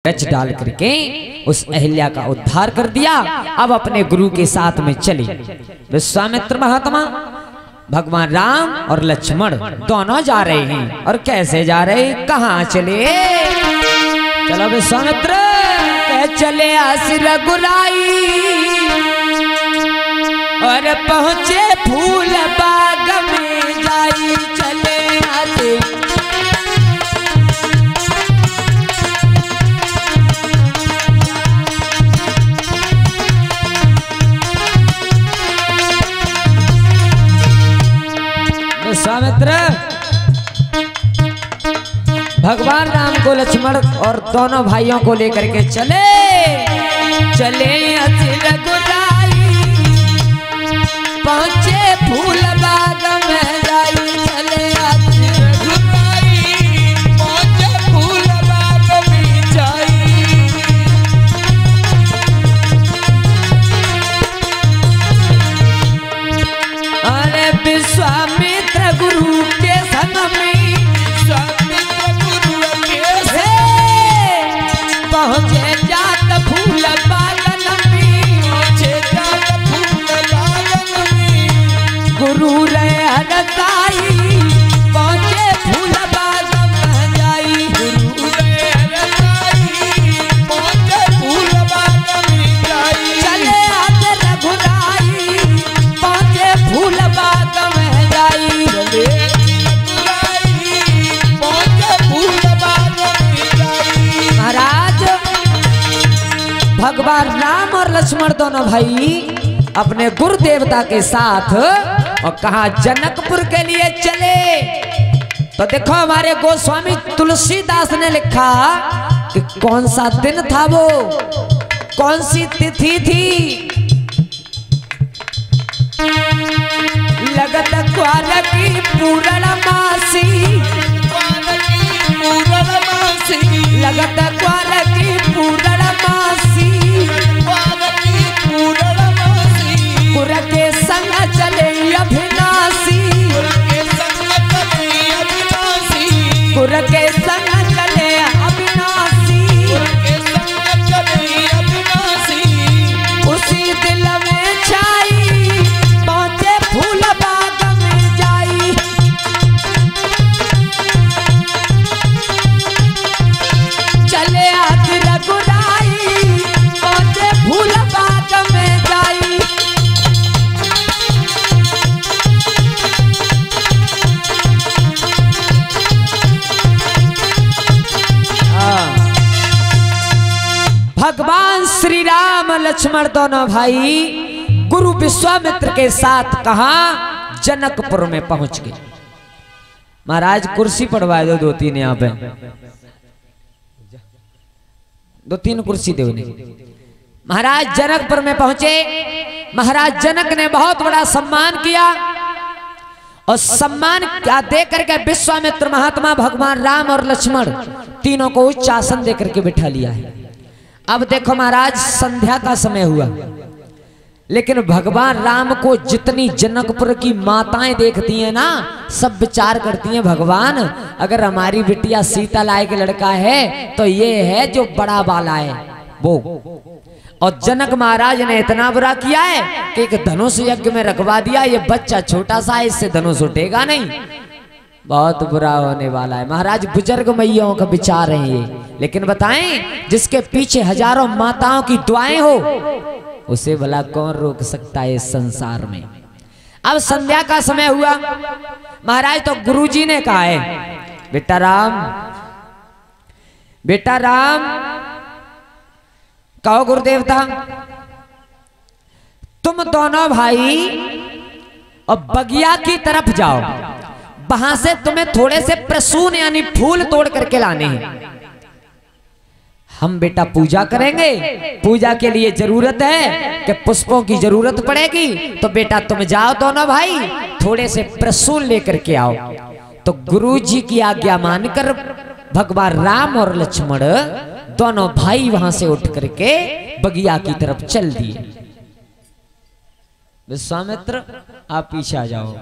रच डाल करके उस अहिल्या का उद्धार कर दिया। अब अपने गुरु के साथ में चली। विश्वामित्र महात्मा, भगवान राम और लक्ष्मण दोनों जा रहे हैं। और कैसे जा रहे, कहाँ चले? चलो विश्वामित्र कह चले आस रघुराई और पहुंचे फूल बाग में जाई। चले आसे विश्वामित्र भगवान राम को, लक्ष्मण और दोनों भाइयों को लेकर के चले रघुराई, पहुंचे फूल बाग में जाई। चले रघुराई, पहुंचे फूल बाग में जाई। अरे विश्वामित्र गुरु के संग में पहुंचे जात फूल बागन में, पहुंचे जात फूल बागन में गुरु रे हरसाई। पहुंचे फूल बाग में जाई, गुरु रे हरसाई। पहुंचे फूल बाग में जाई। चले आज रघुराई, पहुंचे फूल बाग में जाई। चले रघुराई, पहुंचे फूल बाग में जाई। महाराज भगवान राम और लक्ष्मण दोनों भाई अपने गुरु देवता के साथ और कहा जनकपुर के लिए चले। तो देखो हमारे गोस्वामी तुलसीदास ने लिखा कि कौन सा दिन था वो, कौन सी तिथि थी। लगत ग्वार की पूर्णमासी, लगत ग्वार की पूर्णमासी। गुर के संग चले अभिनाशी, गुर के संग चले अभिनाशी। उसी दिल में छाई, पहुंचे फूल बाग में जाई। चले आज रघुराई, पहुंचे फूल बाग में जाई। भगवान श्री राम लक्ष्मण दोनों भाई गुरु विश्वामित्र के साथ कहा जनकपुर में पहुंच गए। महाराज कुर्सी पड़वा दो, दो तीन यहाँ पे, दो तीन कुर्सी दे उन्हें। महाराज जनकपुर में पहुंचे। महाराज जनक ने बहुत बड़ा सम्मान किया और सम्मान क्या दे करके विश्वामित्र महात्मा, भगवान राम और लक्ष्मण तीनों को उच्च आसन दे करके बिठा लिया है। अब देखो महाराज संध्या का समय हुआ, लेकिन भगवान राम को जितनी जनकपुर की माताएं देखती हैं ना, सब विचार करती हैं भगवान अगर हमारी बिटिया सीता लाए के लड़का है तो ये है जो बड़ा वाला है वो। और जनक महाराज ने इतना बुरा किया है कि एक धनुष यज्ञ में रखवा दिया। ये बच्चा छोटा सा है, इससे धनुष उठेगा नहीं, बहुत बुरा होने वाला है। महाराज बुजुर्ग मैयाओं का विचार है ये, लेकिन बताएं जिसके पीछे हजारों माताओं की दुआएं हो उसे भला कौन रोक सकता है इस संसार में। अब संध्या का समय हुआ। महाराज तो गुरुजी ने कहा है, बेटा राम, बेटा राम, कहो गुरुदेवता, तुम दोनों भाई और बगिया की तरफ जाओ, वहां से तुम्हें थोड़े से प्रसून यानी फूल तोड़ करके लाने हैं। हम बेटा पूजा करेंगे, पूजा के लिए जरूरत है कि पुष्पों की जरूरत पड़ेगी, तो बेटा तुम जाओ दोनों भाई, थोड़े से प्रसून लेकर के आओ। तो गुरुजी की आज्ञा मानकर भगवान राम और लक्ष्मण दोनों भाई वहां से उठ करके बगिया की तरफ चल दिए। विश्वामित्र आप पीछे आ जाओ।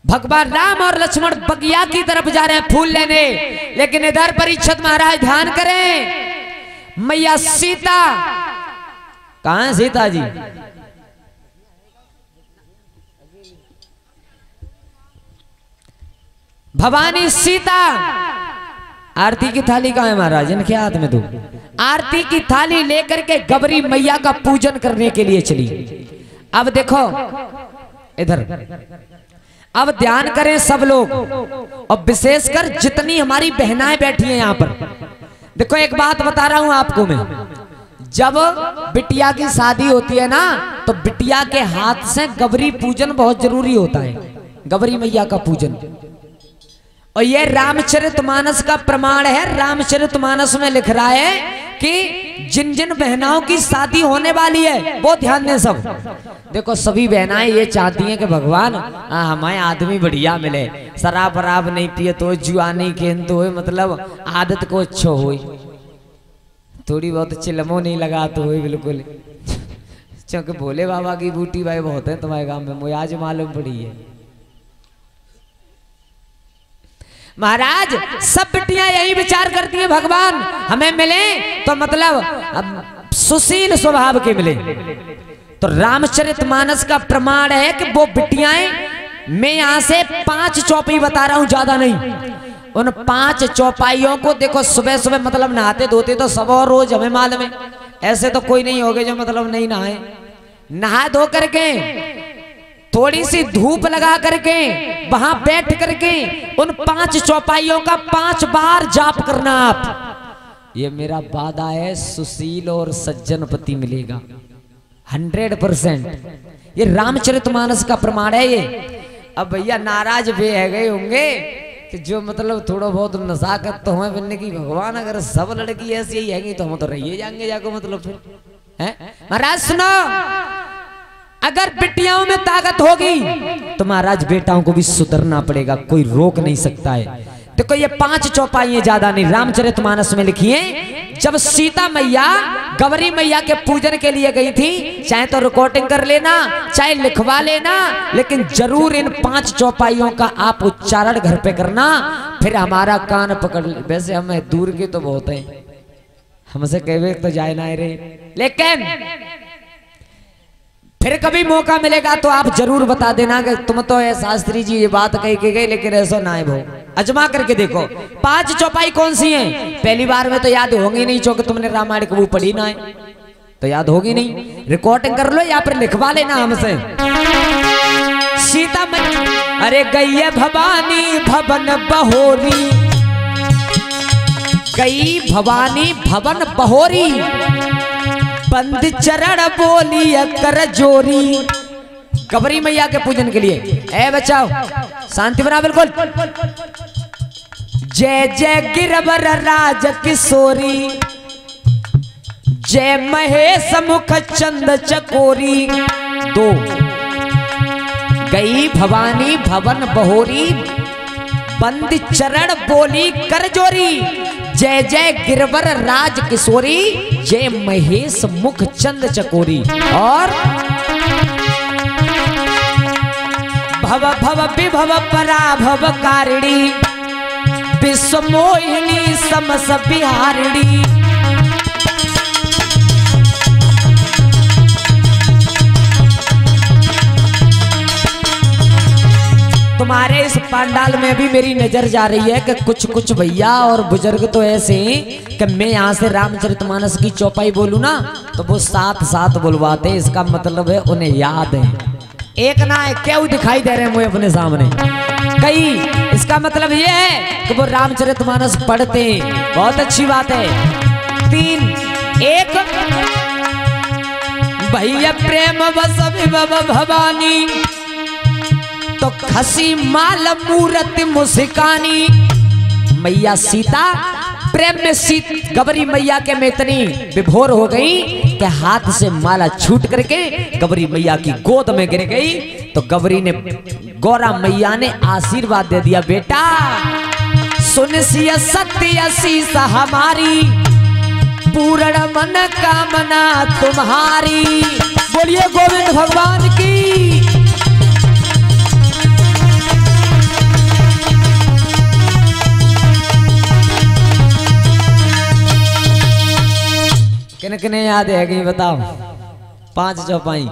भगवान राम और लक्ष्मण बगिया की तरफ जा रहे हैं फूल लेने, लेकिन इधर परीक्षित महाराज ध्यान करें, मैया सीता, कहां है सीता जी? भवानी सीता आरती की थाली कहां है महाराज? इनके हाथ में दो। आरती की थाली लेकर के गबरी मैया का पूजन करने के लिए चली। अब देखो इधर, अब ध्यान करें सब लोग, और विशेषकर जितनी हमारी बहनाएं बैठी हैं यहाँ पर। देखो एक बात बता रहा हूं आपको मैं, जब बिटिया की शादी होती है ना, तो बिटिया के हाथ से गबरी पूजन बहुत जरूरी होता है, गबरी मैया का पूजन। और ये रामचरितमानस का प्रमाण है। रामचरितमानस में लिख रहा है कि जिन जिन बहनाओं की शादी होने वाली है वो ध्यान दें सब। देखो सभी बहनाएं ये चाहती हैं कि भगवान हमारे आदमी बढ़िया मिले, शराब वराब नहीं पिए तो, जुआ नहीं खेल तो, मतलब आदत को अच्छो हो, थोड़ी बहुत चिलमो नहीं लगा तो हो बिल्कुल। क्योंकि भोले बाबा की बूटी भाई बहुत है तुम्हारे गांव में, मुझे आज मालूम पड़ी है। महाराज सब बिटियां यही विचार करती हैं भगवान हमें मिले तो मतलब सुशील स्वभाव के मिले। तो रामचरितमानस का प्रमाण है कि वो बिटियाएं, मैं यहां से 5 चौपाई बता रहा हूं, ज्यादा नहीं। उन 5 चौपाइयों को देखो, सुबह सुबह मतलब नहाते धोते तो सब और रोज हमें मालूम है, ऐसे तो कोई नहीं होगे जो मतलब नहीं नहाए। नहा धो करके थोड़ी सी धूप लगा करके वहां बैठ करके उन 5 चौपाइयों का 5 बार जाप करना आप। ये मेरा वादा है, सुशील और सज्जन पति मिलेगा 100%। ये रामचरितमानस का प्रमाण है ये। अब भैया नाराज वे है गए होंगे कि जो मतलब थोड़ा बहुत नजाकत तो हमें बनने की, भगवान अगर सब लड़की ऐसी ही हैंगी तो हम तो रहिए जाएंगे जाको, मतलब फिर है। महाराज सुनो, अगर बिटियाओं में ताकत होगी तो महाराज बेटाओं को भी सुधरना पड़ेगा, कोई रोक नहीं सकता है। देखो ये 5 चौपाइयां ज्यादा नहीं, रामचरितमानस में लिखी हैं। जब सीता मैया गौरी मैया के पूजन के लिए गई थी, चाहे तो रिकॉर्डिंग कर लेना चाहे लिखवा लेना, लेकिन जरूर इन 5 चौपाइयों का आप उच्चारण घर पे करना, फिर हमारा कान पकड़। वैसे हम दूर के तो बहुत है, हमसे कहे तो जाए ना रे, लेकिन फिर कभी मौका मिलेगा तो आप जरूर बता देना कि तुम तो है शास्त्री जी ये बात कही के गए, लेकिन ऐसा ना है। वो अजमा करके देखो 5 चौपाई कौन सी हैं। पहली बार में तो याद होंगी नहीं, क्योंकि तुमने रामायण कबू पढ़ी ना है तो याद होगी नहीं। रिकॉर्डिंग कर लो या फिर लिखवा लेना हमसे। सीता मैया अरे गई भवानी भवन बहोरी, गई भवानी भवन बहोरी, बंद चरण बोली कर जोरी। गौरी मैया के पूजन के लिए ए बचाओ, शांति बना बिल्कुल। जय जय गिरवर राज किशोरी, जय महेश मुख चंद चकोरी। 2 गई भवानी भवन बहोरी, बंद चरण बोली कर जोरी, जय जय गिरवर राज किशोरी, जय महेश मुख चंद चकोरी। और भव भव विभव पराभव कारिणी, विश्व मोहिनी समस बिहारिणी। तुम्हारे इस पंडाल में भी मेरी नजर जा रही है कि कुछ कुछ भैया और बुजुर्ग तो ऐसे हैं कि मैं यहाँ से रामचरितमानस की चौपाई बोलूं ना तो वो 7 बुलवाते। इसका मतलब है उन्हें याद है, एक ना है क्यों दिखाई दे रहे हैं मुझे अपने सामने कई। इसका मतलब ये है कि वो रामचरितमानस पढ़ते हैं, बहुत अच्छी बात है। 3 1 भैया प्रेम बस भवानी, तो खसी माल मूर्ति मुस्कानी। मैया सीता प्रेम में गौरी मैया के में इतनी विभोर हो गई कि हाथ से माला छूट करके गौरी मैया की गोद में गिर गई। तो गौरी ने, गौरा मैया ने आशीर्वाद दे दिया, बेटा सुन सिया सत्य शीस हमारी, पूर्ण मन कामना तुम्हारी। बोलिए गोविंद भगवान की। किन किने याद है कि बताओ? 5 चौपाई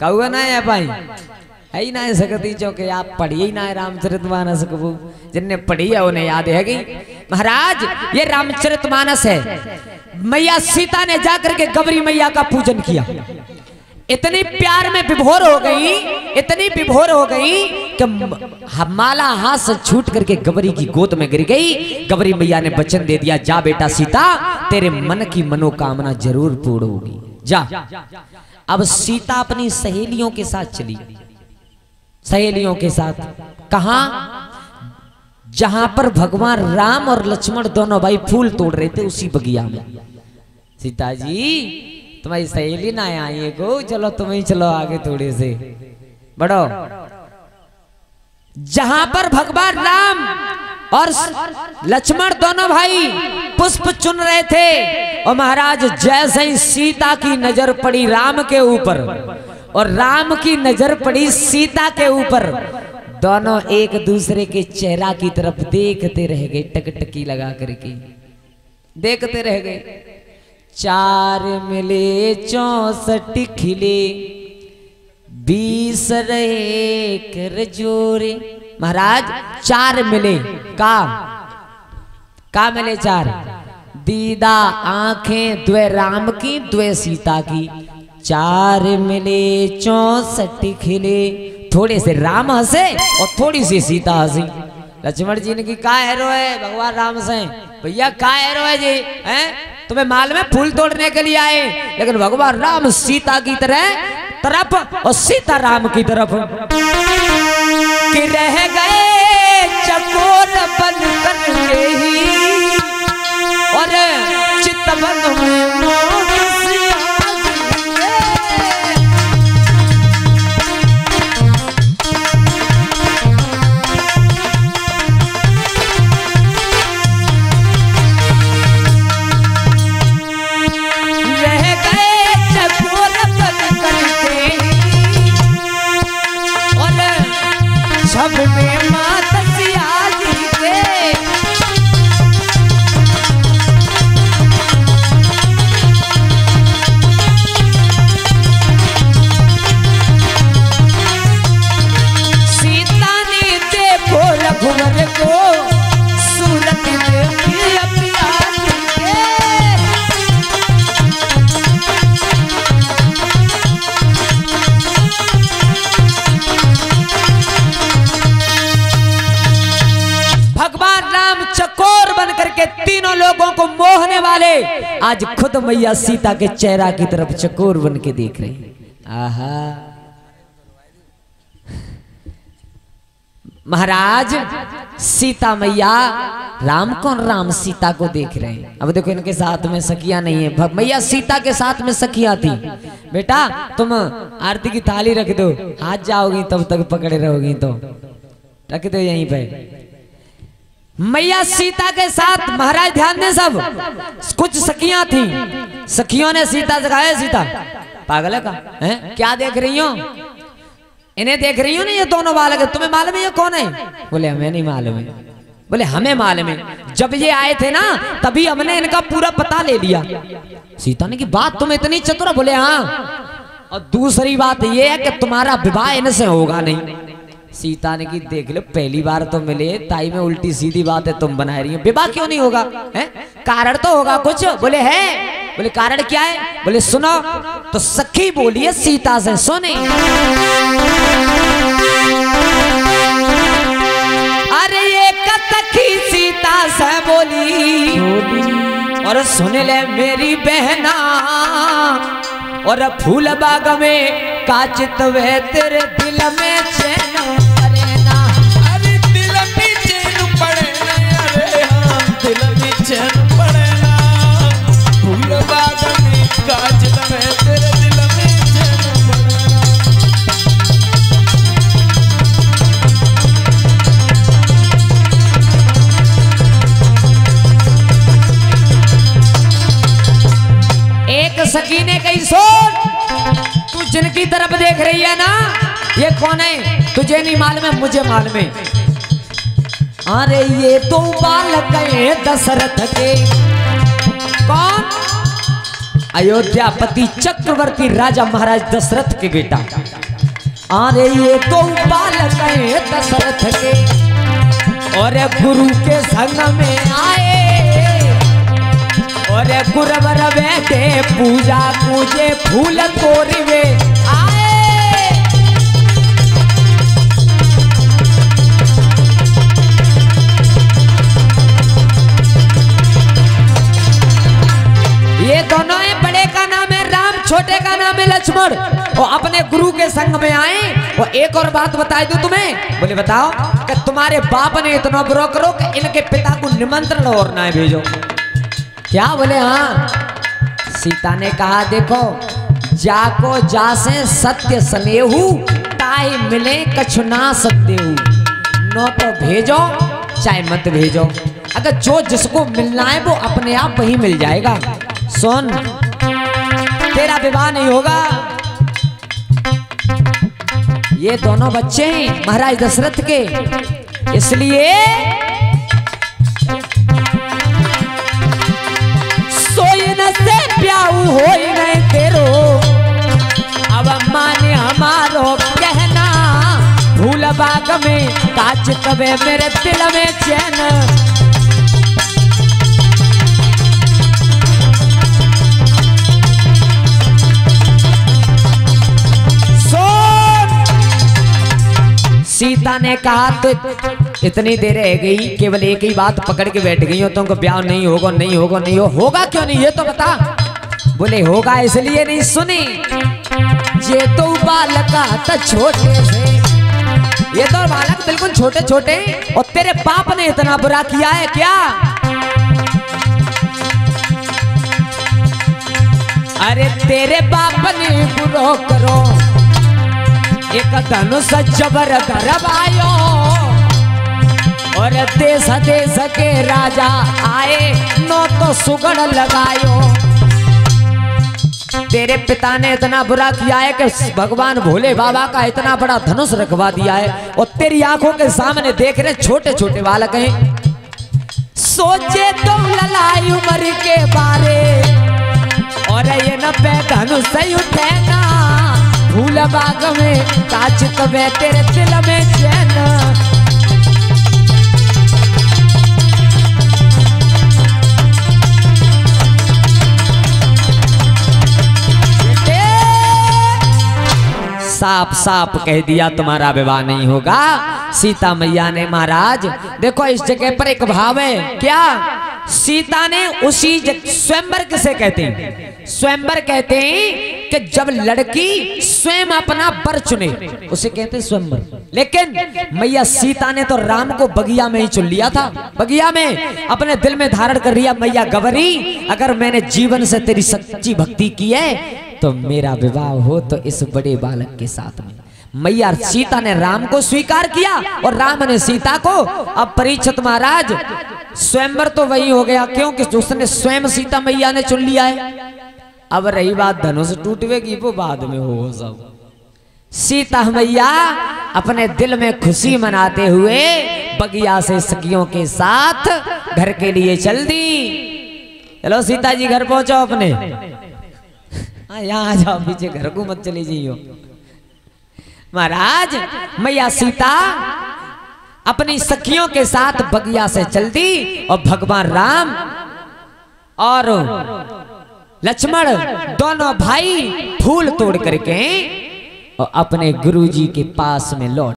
कहूँ ना है पाई है ही ना है सकती चौके आप पढ़िए ही ना है रामचरितमानस कबू जिनने पढ़ी है उन्हें याद है कि महाराज ये रामचरितमानस है। मैया सीता ने जाकर के गौरी मैया का पूजन किया। इतनी प्यार में विभोर हो गई, इतनी विभोर हो गई कि माला हाथ से छूट करके गौरी की गोद में गिर गई। गौरी मैया ने वचन दे दिया, जा बेटा सीता तेरे मन की मनोकामना जरूर पूर्ण होगी, जा। अब सीता अपनी सहेलियों के साथ चली, सहेलियों के साथ कहा? जहां पर भगवान राम और लक्ष्मण दोनों भाई फूल तोड़ रहे थे उसी बगिया में। सीता जी तुम्हारी सहेली ना आई को, चलो तुम ही चलो आगे थोड़े से बढ़ो। जहां पर भगवान राम और लक्ष्मण दोनों भाई पुष्प चुन रहे थे और महाराज जैसे ही सीता की नजर पड़ी राम के ऊपर और राम की नजर पड़ी सीता के ऊपर, दोनों एक दूसरे के चेहरा की तरफ देखते रह गए, टकटकी लगा करके देखते रह गए। 4 मिले 64 खिले 20 रहे कर जोरे। महाराज 4 मिले का मिले 4? दीदा आंखें द्वे राम की द्वे सीता की। 4 मिले 64 खिले, थोड़े से राम हंसे और थोड़ी सी सीता हंसी। लक्ष्मण जी ने की का हेरो है भगवान राम से? भैया का हेरो है जी, हैं तुम्हें माल में फूल तोड़ने के लिए आए, लेकिन भगवान राम सीता की तरफ और सीता राम की तरफ कि रह गए चकोर बन करके ही और चितवन में में माता सिया जी के सीता ने देखो रघुवर को सूरत में पिया पिया के। चकोर बन करके तीनों लोगों को मोहने वाले आज खुद मैया सीता के चेहरा की तरफ चकोर बन के देख रहे हैं। आहा महाराज सीता मैया राम कौन राम सीता को देख रहे हैं। अब देखो इनके साथ में सखियां नहीं है, मैया सीता के साथ में सखियां थी। बेटा तुम आरती की थाली रख दो, हाथ जाओगी तब तक पकड़े रहोगी, तो रख दो यहीं पे। मैया सीता के साथ महाराज ध्यान दें सब, कुछ सखियां थी, सखियों ने सीता से कहा, सीता पागल है का है? क्या देख रही हो? इन्हें देख रही हो ना, ये दोनों बालक है, तुम्हें मालूम है ये कौन है? बोले हमें नहीं मालूम है। बोले हमें मालूम है, जब ये आए थे ना तभी हमने इनका पूरा पता ले लिया। सीता ने की बात तुम इतनी चतुर? बोले हाँ, और दूसरी बात ये है कि तुम्हारा विवाह इनसे होगा नहीं। सीता ने की देख लो पहली बार तो मिले, ताई में उल्टी सीधी बात है तुम बना रही हो, विवाह क्यों नहीं होगा? है कारण तो होगा कुछ। बोले है। बोले कारण क्या है? बोले सुनो। तो सखी बोली है सीता से, सुने अरे ये सखी सीता से बोली और सुन ले मेरी बहना, और फूल बाग में काचित वे तेरे दिल में चैन पड़े ना। अरे दिल में चैन पड़े ना, अरे हाँ दिल में चैन पड़े ना, फूल बाग में काचित वे तेरे दिल में चैन पड़े ना। एक सखी ने कही सोच, तू जिनकी तरफ देख रही है ना ये कौन है? तुझे नहीं मालूम है, मुझे मालूम है। अरे ये तो बालक है दशरथ के। कौन? अयोध्यापति चक्रवर्ती राजा महाराज दशरथ के बेटा। अरे ये तो बालक है दशरथ के, और गुरु के संग में आए, और गुरुवर बैठे पूजा पूजे फूल तोड़वे आए। ये दोनों है, बड़े का नाम है राम, छोटे का नाम है लक्ष्मण, और अपने गुरु के संग में आए। और एक और बात बताई दूं तुम्हें, बोले बताओ कि तुम्हारे बाप ने इतना बुरा करो कि इनके पिता को निमंत्रण और ना भेजो। क्या बोले? हाँ। सीता ने कहा देखो, जाको जासे सत्य स्नेहू, ताई मिले कछु ना सत्देहू। नो तो भेजो चाहे मत भेजो, अगर जो जिसको मिलना है वो अपने आप वही मिल जाएगा। सुन, तेरा विवाह नहीं होगा। ये दोनों बच्चे हैं महाराज दशरथ के, इसलिए सोई न से प्याऊ होई नहीं तेरो, अब माने हमारो कहना, फूल बाग में काच तबे मेरे दिल में चैन। सीता ने कहा तो इतनी देर रह गई, केवल एक ही बात पकड़ के बैठ गई हो, तुमको ब्याह नहीं होगा, नहीं होगा, नहीं हो, होगा क्यों नहीं ये तो बता। बोले होगा इसलिए नहीं, सुनी ये तो बालका तो छोटे से, ये तो बालक बिल्कुल छोटे छोटे, और तेरे बाप ने इतना बुरा किया है क्या? अरे तेरे बाप ने बुरा करो, एक धनुष जबर गरबायो, और देश देश के राजा आए, नो तो सुगड़ लगायो। तेरे पिता ने इतना बुरा किया है कि भगवान भोले बाबा का इतना बड़ा धनुष रखवा दिया है, और तेरी आंखों के सामने देख रहे छोटे छोटे बालक हैं। सोचे तो ललाई उम्र के बारे, और ये न पे धनुष उठे ना, फूल बाग में काच तबे तेरे दिल में चैन। साफ साफ कह दिया तुम्हारा विवाह नहीं होगा। सीता मैया ने महाराज देखो इस जगह पर एक भाव है क्या, सीता ने उसी स्वयंवर किसे कहते हैं? स्वयंवर कहते हैं कि जब लड़की स्वयं अपना वर चुने उसे कहते हैं स्वयंवर। लेकिन मैया सीता ने तो राम को बगिया में ही चुन लिया था, बगिया में अपने दिल में धारण कर लिया, मैया गौरी अगर मैंने जीवन से तेरी सच्ची भक्ति की है तो मेरा विवाह हो तो इस बड़े बालक के साथ में। मैया सीता ने राम को स्वीकार किया और राम ने सीता को। अब परीक्षित महाराज स्वयंवर तो वही हो गया क्योंकि उसने स्वयं सीता मैया ने चुन लिया है। अब रही बात धनुष टूटवेगी वो बाद में हो सब। सीता मैया अपने दिल में खुशी मनाते हुए बगिया से सखियों के साथ घर के लिए चल दी। चलो सीता जी घर पहुंचो अपने, यहाँ आ जाओ, पीछे घर को मत चली जाइयो। महाराज मैया सीता अपनी सखियों के साथ बगिया से चल दी और भगवान राम और लक्ष्मण दोनों भाई फूल तोड़ करके और अपने गुरुजी के पास में लौट